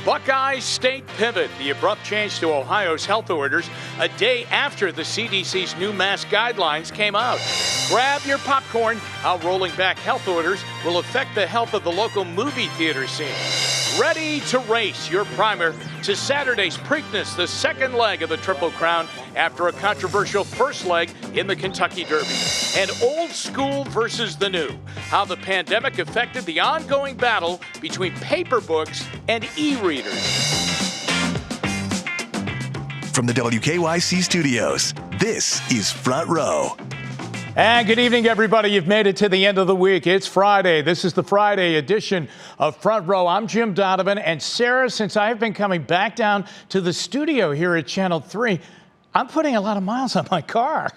Buckeyes State pivot, the abrupt change to Ohio's health orders a day after the CDC's new mask guidelines came out. Grab your popcorn, how rolling back health orders will affect the health of the local movie theater scene. Ready to race, your primer to Saturday's Preakness, the second leg of the Triple Crown after a controversial first leg in the Kentucky Derby. And old school versus the new, how the pandemic affected the ongoing battle between paper books and e-readers. From the WKYC studios, this is Front Row. And good evening, everybody. You've made it to the end of the week. It's Friday. This is the Friday edition of Front Row. I'm Jim Donovan. And Sarah, since I've been coming back down to the studio here at Channel 3, I'm putting a lot of miles on my car.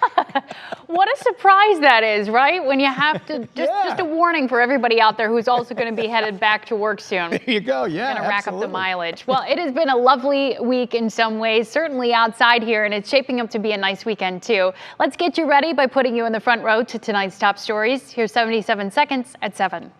What a surprise that is, right? When you have to, just a warning for everybody out there who's also going to be headed back to work soon. There you go, yeah, going to rack up the mileage. Well, it has been a lovely week in some ways, certainly outside here, and it's shaping up to be a nice weekend too. Let's get you ready by putting you in the front row to tonight's top stories. Here's 77 seconds at 7.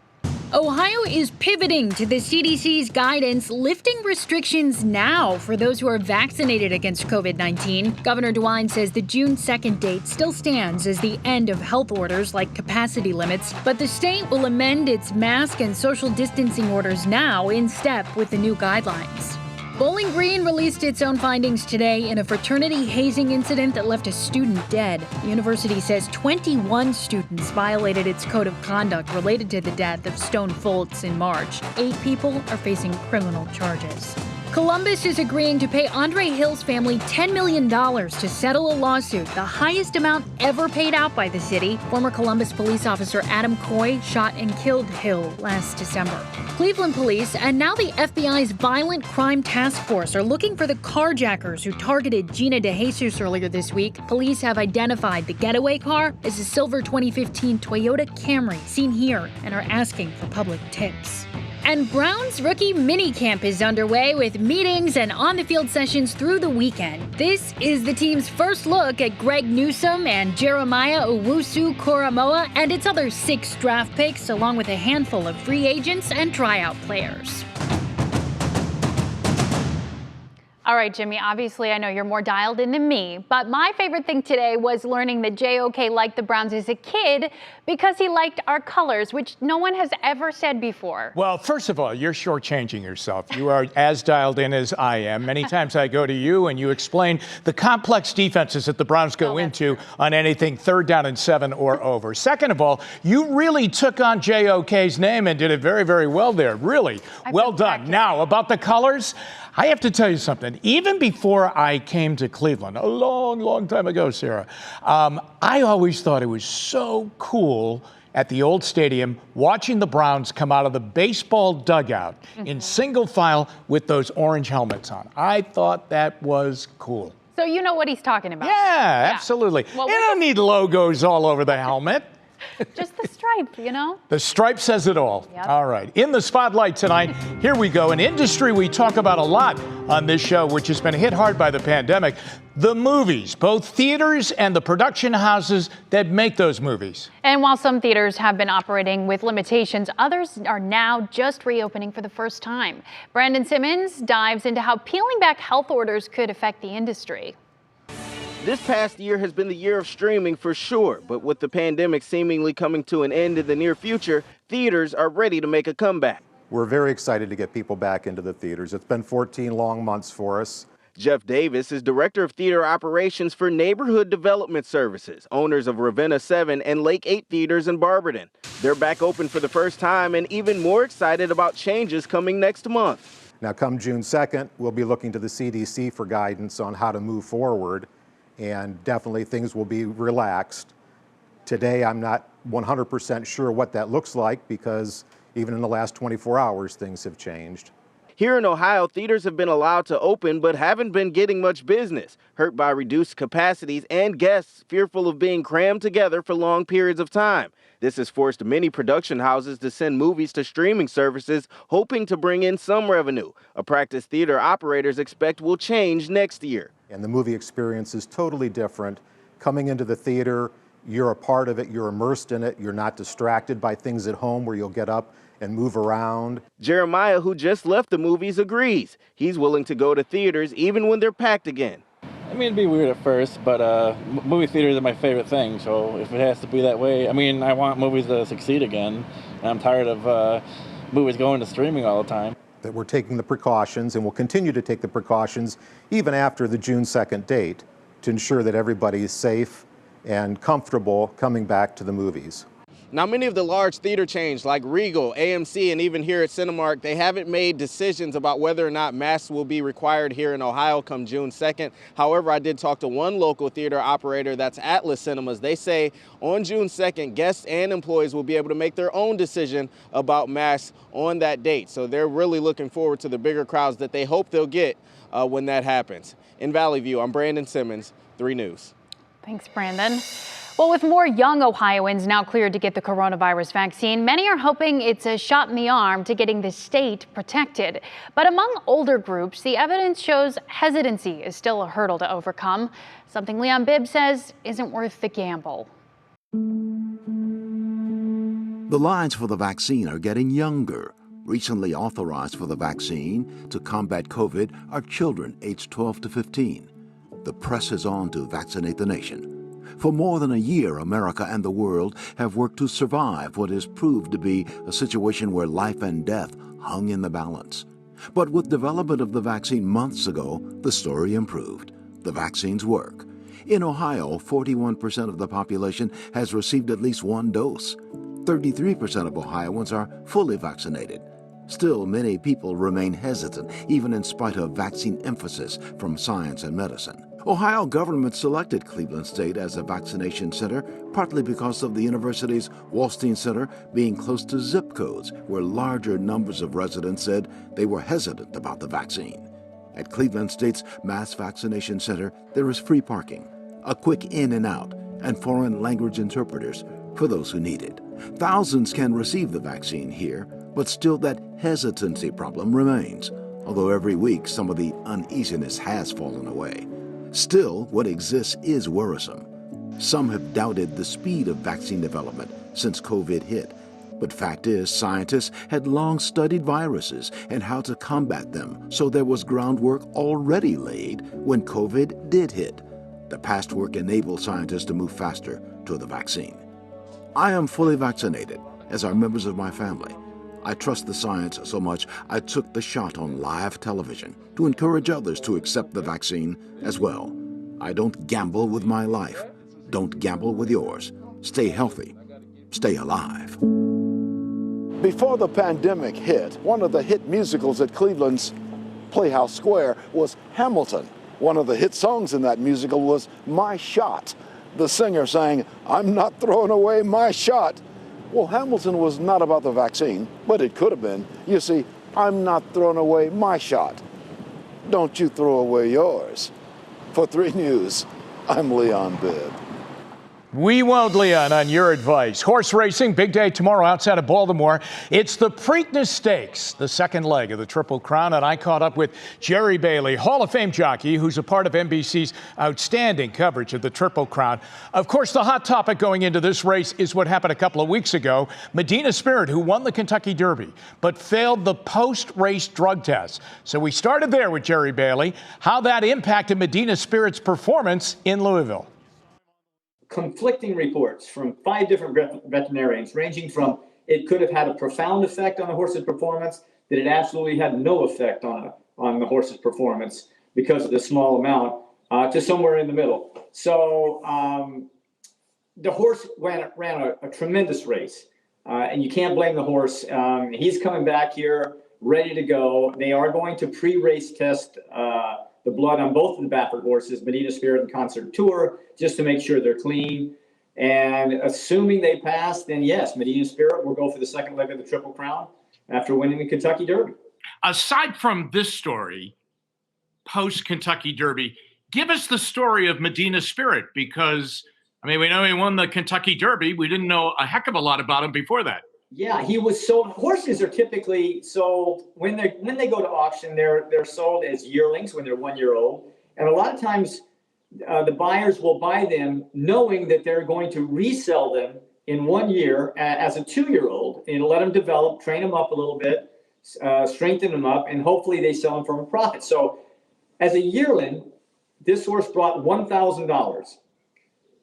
Ohio is pivoting to the CDC's guidance, lifting restrictions now for those who are vaccinated against COVID-19. Governor DeWine says the June 2nd date still stands as the end of health orders like capacity limits, but the state will amend its mask and social distancing orders now in step with the new guidelines. Bowling Green released its own findings today in a fraternity hazing incident that left a student dead. The university says 21 students violated its code of conduct related to the death of Stone Foltz in March. 8 people are facing criminal charges. Columbus is agreeing to pay Andre Hill's family $10 million to settle a lawsuit, the highest amount ever paid out by the city. Former Columbus police officer Adam Coy shot and killed Hill last December. Cleveland police and now the FBI's Violent Crime Task Force are looking for the carjackers who targeted Gina DeJesus earlier this week. Police have identified the getaway car as a silver 2015 Toyota Camry seen here and are asking for public tips. And Brown's rookie minicamp is underway with meetings and on-the-field sessions through the weekend. This is the team's first look at Greg Newsome and Jeremiah Owusu-Koramoah and its other 6 draft picks, along with a handful of free agents and tryout players. All right, Jimmy, obviously I know you're more dialed in than me, but my favorite thing today was learning that JOK liked the Browns as a kid because he liked our colors, which no one has ever said before. Well, first of all, you're shortchanging yourself. You are as dialed in as I am. Many times I go to you and you explain the complex defenses that the Browns go into on anything 3rd down and 7 or over. Second of all, you really took on JOK's name and did it very, very well there. Really, well done. Now, about the colors, I have to tell you something. Even before I came to Cleveland, a long, long time ago, Sarah, I always thought it was so cool at the old stadium watching the Browns come out of the baseball dugout in single file with those orange helmets on. I thought that was cool. So you know what he's talking about. Yeah, absolutely. Well, you don't need logos all over the helmet. Just the stripe, you know? The stripe says it all. Yep. All right. In the spotlight tonight, here we go. An industry we talk about a lot on this show, which has been hit hard by the pandemic. The movies, both theaters and the production houses that make those movies. And while some theaters have been operating with limitations, others are now just reopening for the first time. Brandon Simmons dives into how peeling back health orders could affect the industry. This past year has been the year of streaming for sure, but with the pandemic seemingly coming to an end in the near future, theaters are ready to make a comeback. We're very excited to get people back into the theaters. It's been 14 long months for us. Jeff Davis is Director of Theater Operations for Neighborhood Development Services, owners of Ravenna 7 and Lake 8 Theaters in Barberton. They're back open for the first time and even more excited about changes coming next month. Now, come June 2nd, we'll be looking to the CDC for guidance on how to move forward, and definitely things will be relaxed. Today, I'm not 100% sure what that looks like because even in the last 24 hours, things have changed. Here in Ohio, theaters have been allowed to open but haven't been getting much business, hurt by reduced capacities and guests fearful of being crammed together for long periods of time. This has forced many production houses to send movies to streaming services, hoping to bring in some revenue, a practice theater operators expect will change next year. And the movie experience is totally different. Coming into the theater, you're a part of it, you're immersed in it, you're not distracted by things at home where you'll get up and move around. Jeremiah, who just left the movies, agrees. He's willing to go to theaters even when they're packed again. I mean, it'd be weird at first, but movie theaters are my favorite thing, so if it has to be that way, I mean, I want movies to succeed again, and I'm tired of movies going to streaming all the time. That we're taking the precautions and will continue to take the precautions even after the June 2nd date to ensure that everybody is safe and comfortable coming back to the movies. Now, many of the large theater chains like Regal, AMC, and even here at Cinemark, they haven't made decisions about whether or not masks will be required here in Ohio come June 2nd. However, I did talk to one local theater operator, that's Atlas Cinemas. They say on June 2nd, guests and employees will be able to make their own decision about masks on that date. So they're really looking forward to the bigger crowds that they hope they'll get when that happens. In Valley View, I'm Brandon Simmons, 3 News. Thanks, Brandon. Well, with more young Ohioans now cleared to get the coronavirus vaccine, many are hoping it's a shot in the arm to getting the state protected. But among older groups, the evidence shows hesitancy is still a hurdle to overcome, something Leon Bibb says isn't worth the gamble. The lines for the vaccine are getting younger. Recently authorized for the vaccine to combat COVID are children aged 12 to 15. The press is on to vaccinate the nation. For more than a year, America and the world have worked to survive what has proved to be a situation where life and death hung in the balance. But with development of the vaccine months ago, the story improved. The vaccines work. In Ohio, 41% of the population has received at least one dose. 33% of Ohioans are fully vaccinated. Still, many people remain hesitant, even in spite of vaccine emphasis from science and medicine. Ohio government selected Cleveland State as a vaccination center, partly because of the university's Walstein Center being close to zip codes, where larger numbers of residents said they were hesitant about the vaccine. At Cleveland State's mass vaccination center, there is free parking, a quick in and out, and foreign language interpreters for those who need it. Thousands can receive the vaccine here, but still that hesitancy problem remains, although every week some of the uneasiness has fallen away. Still, what exists is worrisome. Some have doubted the speed of vaccine development since COVID hit. But fact is, scientists had long studied viruses and how to combat them, so there was groundwork already laid when COVID did hit. The past work enabled scientists to move faster to the vaccine. I am fully vaccinated, as are members of my family. I trust the science so much I took the shot on live television to encourage others to accept the vaccine as well. I don't gamble with my life. Don't gamble with yours. Stay healthy. Stay alive. Before the pandemic hit, one of the hit musicals at Cleveland's Playhouse Square was Hamilton. One of the hit songs in that musical was My Shot. The singer sang, "I'm not throwing away my shot." Well, Hamilton was not about the vaccine, but it could have been. You see, I'm not throwing away my shot. Don't you throw away yours. For 3 News, I'm Leon Bibb. We won't, Leon, on your advice. Horse racing, big day tomorrow outside of Baltimore. It's the Preakness Stakes, the second leg of the Triple Crown, and I caught up with Jerry Bailey, Hall of Fame jockey, who's a part of NBC's outstanding coverage of the Triple Crown. Of course, the hot topic going into this race is what happened a couple of weeks ago. Medina Spirit, who won the Kentucky Derby, but failed the post-race drug test. So we started there with Jerry Bailey, how that impacted Medina Spirit's performance in Louisville. Conflicting reports from 5 different veterinarians, ranging from it could have had a profound effect on the horse's performance, that it absolutely had no effect on the horse's performance because of the small amount, to somewhere in the middle. So the horse ran a tremendous race, and you can't blame the horse. He's coming back here ready to go. They are going to pre-race test the blood on both of the Baffert horses, Medina Spirit and Concert Tour, just to make sure they're clean. And assuming they pass, then yes, Medina Spirit will go for the second leg of the Triple Crown after winning the Kentucky Derby. Aside from this story, post-Kentucky Derby, give us the story of Medina Spirit, because, I mean, we know he won the Kentucky Derby. We didn't know a heck of a lot about him before that. Yeah, he was sold. Horses are typically sold when they go to auction. They're sold as yearlings when they're 1 year old, and a lot of times the buyers will buy them knowing that they're going to resell them in 1 year as a 2-year-old and let them develop, train them up a little bit, strengthen them up, and hopefully they sell them for a profit. So as a yearling, this horse brought $1,000.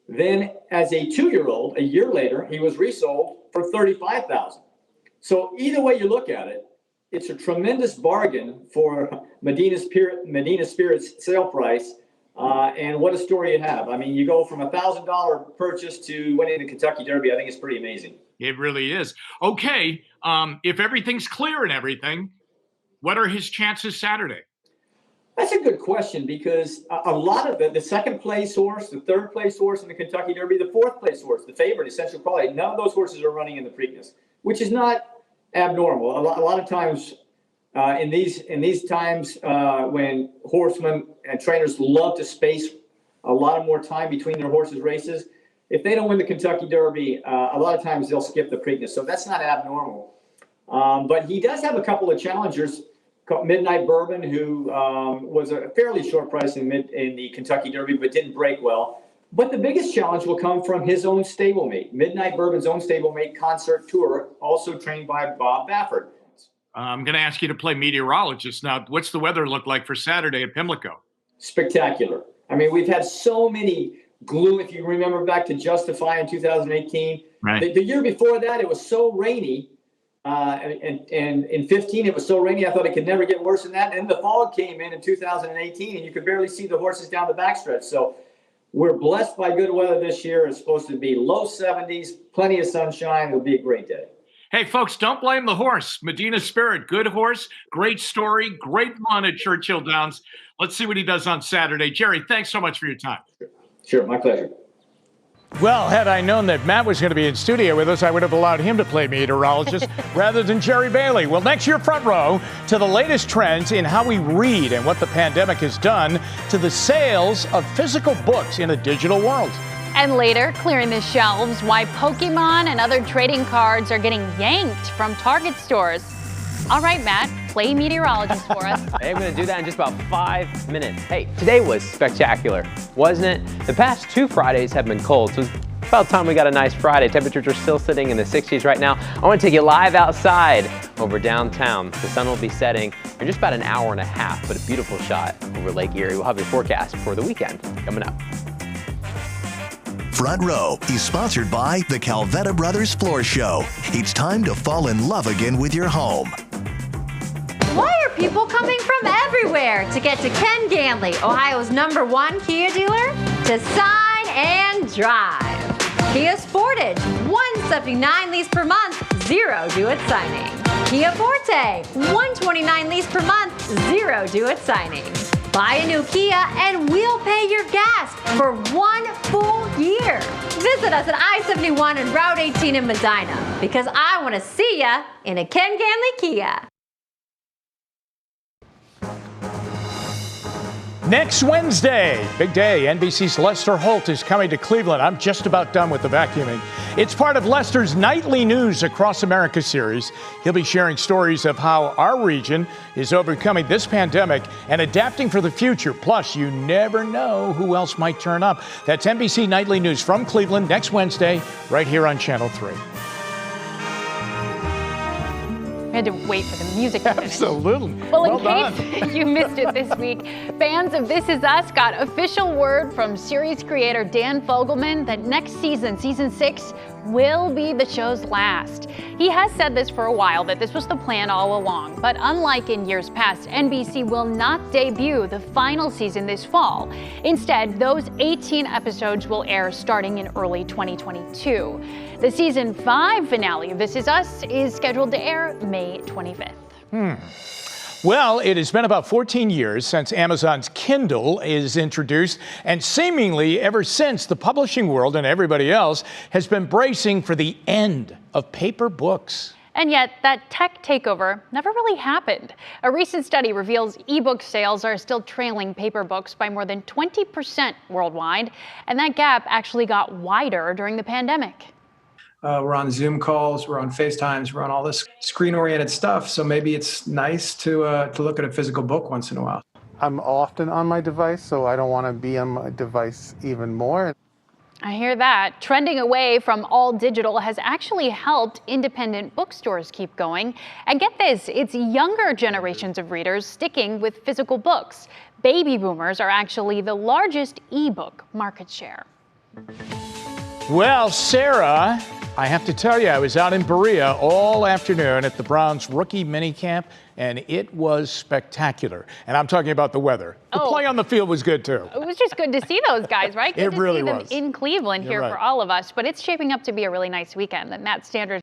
Then as a 2-year-old, a year later, he was resold for $35,000. So either way you look at it, it's a tremendous bargain for Medina Spirit's sale price. And what a story you have. I mean, you go from $1,000 purchase to winning the Kentucky Derby. I think it's pretty amazing. It really is. Okay, if everything's clear and everything, what are his chances Saturday? That's a good question, because a lot of the second place horse, the third place horse in the Kentucky Derby, the fourth place horse, the favorite, Essential Quality, none of those horses are running in the Preakness, which is not abnormal. A lot of times in these times when horsemen and trainers love to space a lot of more time between their horses' races, if they don't win the Kentucky Derby, a lot of times they'll skip the Preakness. So that's not abnormal. But he does have a couple of challengers. Midnight Bourbon, who was a fairly short price in the Kentucky Derby, but didn't break well. But the biggest challenge will come from his own stablemate, Midnight Bourbon's own stablemate, Concert Tour, also trained by Bob Baffert. I'm going to ask you to play meteorologist now. What's the weather look like for Saturday at Pimlico? Spectacular. I mean, we've had so many gloom. If you remember back to Justify in 2018, right. The year before that, it was so rainy. And in 15, it was so rainy, I thought it could never get worse than that. And the fog came in 2018, and you could barely see the horses down the backstretch. So we're blessed by good weather this year. It's supposed to be low 70s, plenty of sunshine. It'll be a great day. Hey, folks, don't blame the horse. Medina Spirit, good horse, great story, great run at Churchill Downs. Let's see what he does on Saturday. Jerry, thanks so much for your time. Sure, my pleasure. Well, had I known that Matt was going to be in studio with us, I would have allowed him to play meteorologist rather than Jerry Bailey. Well, next, your front row to the latest trends in how we read and what the pandemic has done to the sales of physical books in a digital world. And later, clearing the shelves, why Pokemon and other trading cards are getting yanked from Target stores. All right, Matt, play meteorologist for us. Hey, I'm going to do that in just about 5 minutes. Hey, today was spectacular, wasn't it? The past 2 Fridays have been cold, so it's about time we got a nice Friday. Temperatures are still sitting in the 60s right now. I want to take you live outside over downtown. The sun will be setting in just about an hour and a half, but a beautiful shot over Lake Erie. We'll have your forecast for the weekend coming up. Front Row is sponsored by the Calvetta Brothers Floor Show. It's time to fall in love again with your home. Why are people coming from everywhere to get to Ken Ganley, Ohio's #1 Kia dealer, to sign and drive? Kia Sportage, 179 lease per month, 0 due at signing. Kia Forte, 129 lease per month, 0 due at signing. Buy a new Kia and we'll pay your gas for 1 full year. Visit us at I-71 and Route 18 in Medina, because I want to see ya in a Ken Ganley Kia. Next Wednesday, big day, NBC's Lester Holt is coming to Cleveland. I'm just about done with the vacuuming. It's part of Lester's Nightly News Across America series. He'll be sharing stories of how our region is overcoming this pandemic and adapting for the future. Plus, you never know who else might turn up. That's NBC Nightly News from Cleveland next Wednesday, right here on Channel 3. We had to wait for the music to finish. Absolutely. Well, in case you missed it this week, fans of This Is Us got official word from series creator Dan Fogelman that next season, season 6, will be the show's last. He has said this for a while, that this was the plan all along. But unlike in years past, NBC will not debut the final season this fall. Instead, those 18 episodes will air starting in early 2022. The season 5 finale of This Is Us is scheduled to air May 25th. Well, it has been about 14 years since Amazon's Kindle is introduced, and seemingly ever since, the publishing world and everybody else has been bracing for the end of paper books. And yet, that tech takeover never really happened. A recent study reveals ebook sales are still trailing paper books by more than 20% worldwide, and that gap actually got wider during the pandemic. We're on Zoom calls, we're on FaceTimes, we're on all this screen-oriented stuff. So maybe it's nice to look at a physical book once in a while. I'm often on my device, so I don't want to be on my device even more. I hear that. Trending away from all digital has actually helped independent bookstores keep going. And get this, it's younger generations of readers sticking with physical books. Baby boomers are actually the largest ebook market share. Well, Sarah, I have to tell you, I was out in Berea all afternoon at the Browns rookie minicamp, and it was spectacular. And I'm talking about the weather. The play on the field was good, too. It was just good to see those guys, right? Good It really to see was. them in Cleveland You're here right. for all of us. But it's shaping up to be a really nice weekend, and that's standard.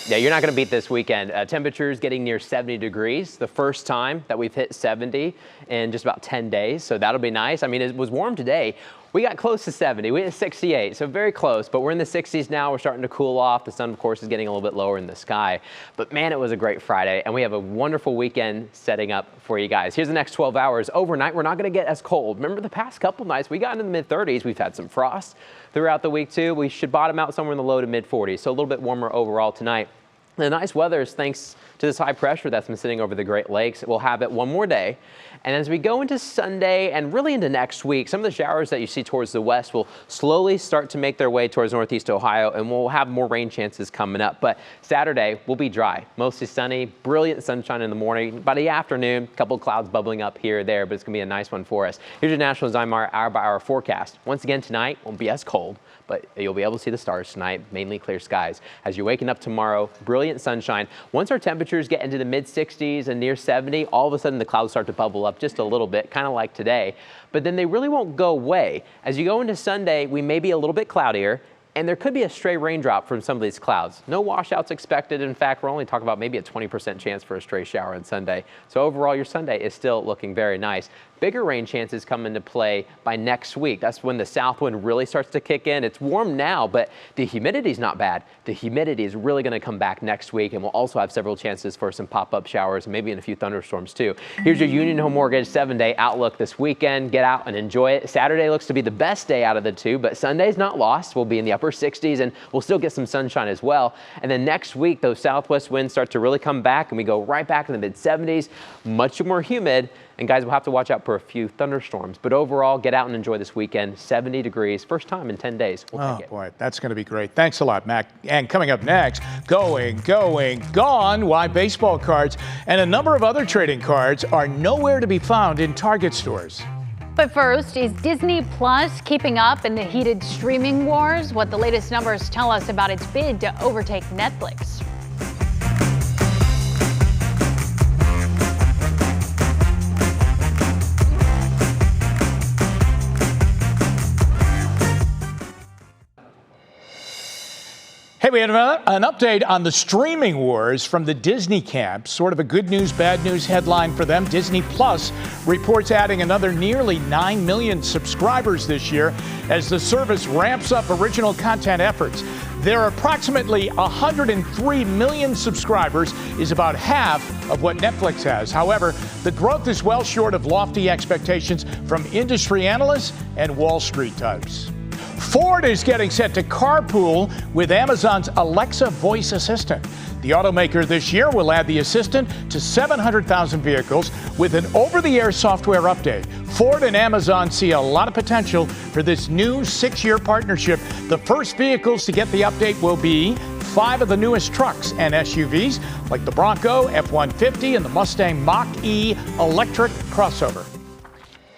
Yeah, you're not going to beat this weekend. Temperatures getting near 70 degrees, the first time that we've hit 70 in just about 10 days. So that'll be nice. I mean, it was warm today. We got close to 70. We hit 68, so very close. But we're in the 60s now. We're starting to cool off. The sun, of course, is getting a little bit lower in the sky. But man, it was a great Friday, and we have a wonderful weekend setting up for you guys. Here's the next 12 hours. Overnight, we're not going to get as cold. Remember the past couple nights, we got into the mid-30s. We've had some frost throughout the week, too. We should bottom out somewhere in the low to mid-40s, so a little bit warmer overall tonight. The nice weather is thanks to this high pressure that's been sitting over the Great Lakes. We'll have it one more day. And as we go into Sunday and really into next week, some of the showers that you see towards the west will slowly start to make their way towards northeast Ohio, and we'll have more rain chances coming up. But Saturday will be dry, mostly sunny, brilliant sunshine in the morning. By the afternoon, a couple of clouds bubbling up here or there, but it's going to be a nice one for us. Here's your National Zymar hour-by-hour forecast. Once again, tonight won't be as cold, but you'll be able to see the stars tonight, mainly clear skies. As you're waking up tomorrow, brilliant sunshine. Once our temperatures get into the mid-60s and near 70, all of a sudden the clouds start to bubble up just a little bit, kind of like today. But then they really won't go away. As you go into Sunday, we may be a little bit cloudier, and there could be a stray raindrop from some of these clouds. No washouts expected. In fact, we're only talking about maybe a 20% chance for a stray shower on Sunday. So overall, your Sunday is still looking very nice. Bigger rain chances come into play by next week. That's when the south wind really starts to kick in. It's warm now, but the humidity's not bad. The humidity is really going to come back next week, and we'll also have several chances for some pop-up showers and maybe in a few thunderstorms too. Here's your Union Home Mortgage 7-day outlook this weekend. Get out and enjoy it. Saturday looks to be the best day out of the two, but Sunday's not lost. We'll be in the upper 60s, and we'll still get some sunshine as well. And then next week, those southwest winds start to really come back, and we go right back in the mid-70s, much more humid. And guys, we'll have to watch out for a few thunderstorms. But overall, get out and enjoy this weekend. 70 degrees, first time in 10 days. We'll take it. Boy, that's going to be great. Thanks a lot, Mac. And coming up next, going, gone, why baseball cards and a number of other trading cards are nowhere to be found in Target stores. But first, is Disney Plus keeping up in the heated streaming wars? What the latest numbers tell us about its bid to overtake Netflix. Hey, we have an update on the streaming wars from the Disney camp. Sort of a good news, bad news headline for them. Disney Plus reports adding another nearly 9 million subscribers this year as the service ramps up original content efforts. Their approximately 103 million subscribers is about half of what Netflix has. However, the growth is well short of lofty expectations from industry analysts and Wall Street types. Ford is getting set to carpool with Amazon's Alexa voice assistant. The automaker this year will add the assistant to 700,000 vehicles with an over-the-air software update. Ford and Amazon see a lot of potential for this new 6-year partnership. The first vehicles to get the update will be 5 of the newest trucks and SUVs, like the Bronco, F-150, and the Mustang Mach-E electric crossover.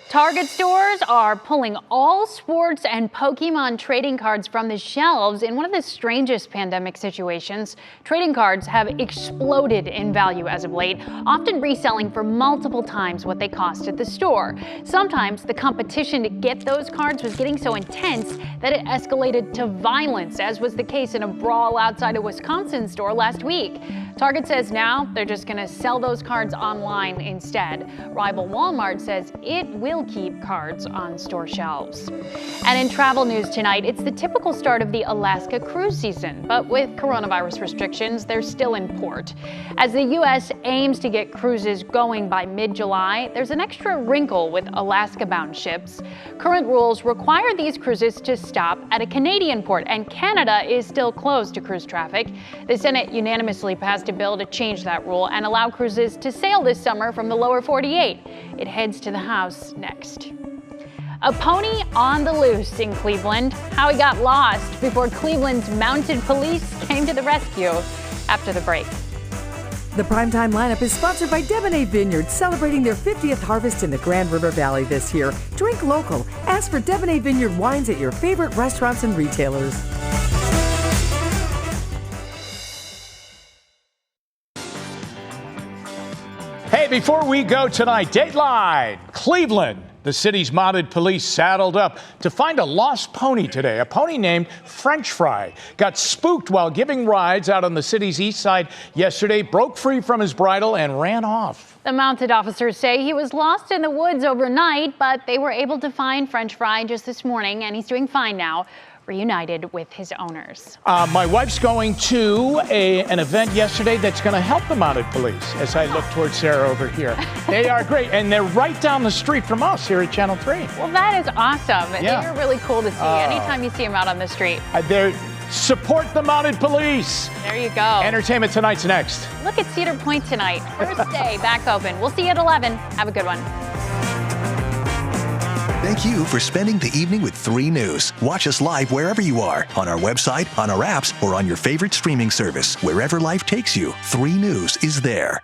Target stores are pulling all sports and Pokemon trading cards from the shelves in one of the strangest pandemic situations. Trading cards have exploded in value as of late, often reselling for multiple times what they cost at the store. Sometimes the competition to get those cards was getting so intense that it escalated to violence, as was the case in a brawl outside a Wisconsin store last week. Target says now they're just going to sell those cards online instead. Rival Walmart says it will keep cards on store shelves. And in travel news tonight, it's the typical start of the Alaska cruise season, but with coronavirus restrictions, they're still in port. As the U.S. aims to get cruises going by mid-July, there's an extra wrinkle with Alaska-bound ships. Current rules require these cruises to stop at a Canadian port, and Canada is still closed to cruise traffic. The Senate unanimously passed a bill to change that rule and allow cruises to sail this summer from the lower 48. It heads to the House next. A pony on the loose in Cleveland. How he got lost before Cleveland's mounted police came to the rescue. After the break. The Primetime lineup is sponsored by Debonair Vineyards, celebrating their 50th harvest in the Grand River Valley this year. Drink local. Ask for Debonair Vineyard wines at your favorite restaurants and retailers. Hey, before we go tonight, Dateline, Cleveland. The city's mounted police saddled up to find a lost pony today. A pony named French Fry got spooked while giving rides out on the city's east side yesterday, broke free from his bridle and ran off. The mounted officers say he was lost in the woods overnight, but they were able to find French Fry just this morning, and he's doing fine now, reunited with his owners. My wife's going to an event yesterday that's going to help the mounted police as I look towards Sarah over here. They are great, and they're right down the street from us here at Channel 3. Well, that is awesome. Yeah. They're really cool to see anytime you see them out on the street. Support the mounted police. There you go. Entertainment Tonight's next. Look at Cedar Point tonight. First day back open. We'll see you at 11. Have a good one. Thank you for spending the evening with 3 News. Watch us live wherever you are, on our website, on our apps, or on your favorite streaming service. Wherever life takes you, 3 News is there.